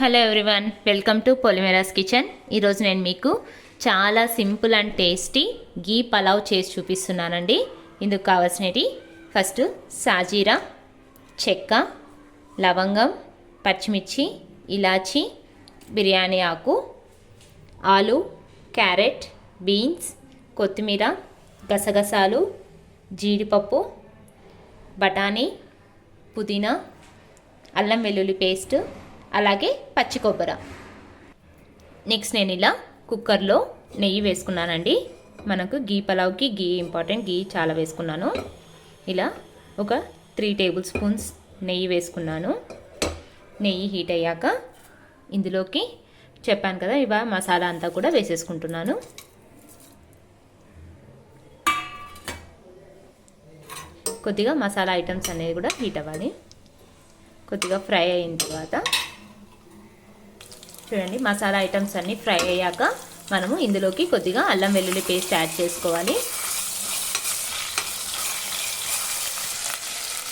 Hello everyone, welcome to Polimera's kitchen. ఈరోజు నేను మీకు చాలా simple and tasty ghee pulao చేసి చూపిస్తున్నానండి. ఇందుకు కావాల్సినవి ఫస్ట్ సాజీరా, చెక్క, లవంగం, పచ్చిమిర్చి, ఇలాచి, బిర్యానీ ఆకు, ఆలు, క్యారెట్, బీన్స్, కొత్తిమీర, గసగసాలు, జీడిపప్పు, బఠానీ, పుదీనా, అల్లం వెల్లుల్లి పేస్ట్, అలాగే పచ్చి కొబ్బరి. నెక్స్ట్ నేను ఇలా కుక్కర్లో నెయ్యి వేసుకున్నానండి. మనకు గీ పలావ్కి గీ ఇంపార్టెంట్, గీ చాలా వేసుకున్నాను. ఇలా ఒక 3 టేబుల్ స్పూన్స్ నెయ్యి వేసుకున్నాను. నెయ్యి హీట్ అయ్యాక ఇందులోకి చెప్పాను కదా, ఇవా మసాలా అంతా కూడా వేసేసుకుంటున్నాను. కొద్దిగా మసాలా ఐటమ్స్ అనేది కూడా హీట్ అవ్వాలి. కొద్దిగా ఫ్రై అయిన తర్వాత చూడండి, మసాలా ఐటమ్స్ అన్నీ ఫ్రై అయ్యాక మనము ఇందులోకి కొద్దిగా అల్లం వెల్లుల్లి పేస్ట్ యాడ్ చేసుకోవాలి.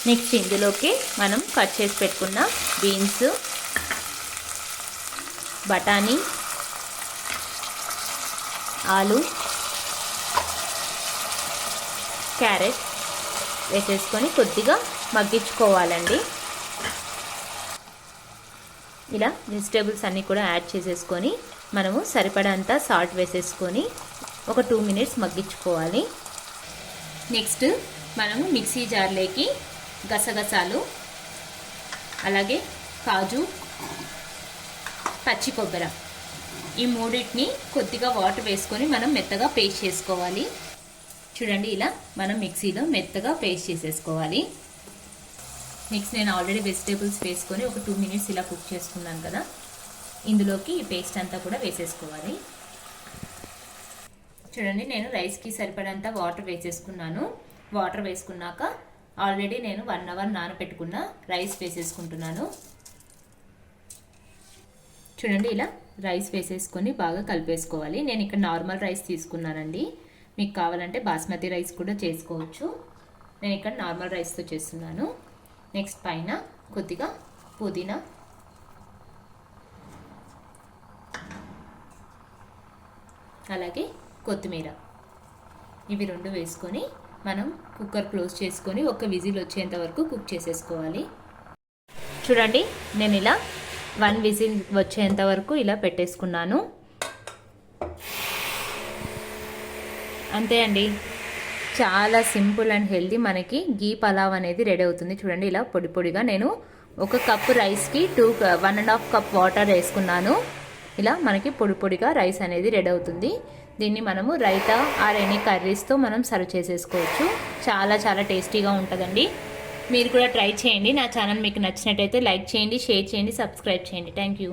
నెక్స్ట్ ఇందులోకి మనం కట్ చేసి పెట్టుకున్న బీన్స్, బఠానీ, ఆలు, క్యారెట్ వేసేసుకొని కొద్దిగా మగ్గించుకోవాలండి. ఇలా వెజిటేబుల్స్ అన్నీ కూడా యాడ్ చేసేసుకొని మనము సరిపడంత సాల్ట్ వేసేసుకొని ఒక 2 మినిట్స్ మగ్గించుకోవాలి. నెక్స్ట్ మనము మిక్సీ జార్లోకి గసగసాలు, అలాగే కాజు, పచ్చి కొబ్బరి, ఈ మూడింటిని కొద్దిగా వాటర్ వేసుకొని మనం మెత్తగా పేస్ట్ చేసుకోవాలి. చూడండి, ఇలా మనం మిక్సీలో మెత్తగా పేస్ట్ చేసేసుకోవాలి. నెక్స్ట్ నేను ఆల్రెడీ వెజిటేబుల్స్ వేసుకొని ఒక 2 మినిట్స్ ఇలా కుక్ చేసుకున్నాను కదా, ఇందులోకి ఈ పేస్ట్ అంతా కూడా వేసేసుకోవాలి. చూడండి, నేను రైస్కి సరిపడంత వాటర్ వేసేసుకున్నాను. వాటర్ వేసుకున్నాక ఆల్రెడీ నేను 1 అవర్ నానబెట్టుకున్న రైస్ వేసేసుకుంటున్నాను. చూడండి, ఇలా రైస్ వేసేసుకొని బాగా కలిపేసుకోవాలి. నేను ఇక్కడ నార్మల్ రైస్ తీసుకున్నానండి. మీకు కావాలంటే బాస్మతి రైస్ కూడా చేసుకోవచ్చు. నేను ఇక్కడ నార్మల్ రైస్తో చేస్తున్నాను. నెక్స్ట్ పైన కొద్దిగా పుదీనా, అలాగే కొత్తిమీర, ఇవి 2 వేసుకొని మనం కుక్కర్ క్లోజ్ చేసుకొని ఒక విజిల్ వచ్చేంత వరకు కుక్ చేసేసుకోవాలి. చూడండి, నేను ఇలా 1 విజిల్ వచ్చేంత వరకు ఇలా పెట్టేసుకున్నాను. అంతే అండి, చాలా సింపుల్ అండ్ హెల్దీ మనకి గీ పలావ్ అనేది రెడీ అవుతుంది. చూడండి, ఇలా పొడి పొడిగా నేను 1 కప్పు రైస్కి 1.5 కప్ వాటర్ వేసుకున్నాను. ఇలా మనకి పొడి పొడిగా రైస్ అనేది రెడీ అవుతుంది. దీన్ని మనము రైతా ఆర్ ఎనీ కర్రీస్తో మనం సర్వ్ చేసేసుకోవచ్చు. చాలా చాలా టేస్టీగా ఉంటుందండి. మీరు కూడా ట్రై చేయండి. నా ఛానల్ మీకు నచ్చినట్టయితే లైక్ చేయండి, షేర్ చేయండి, సబ్స్క్రైబ్ చేయండి. Thank you.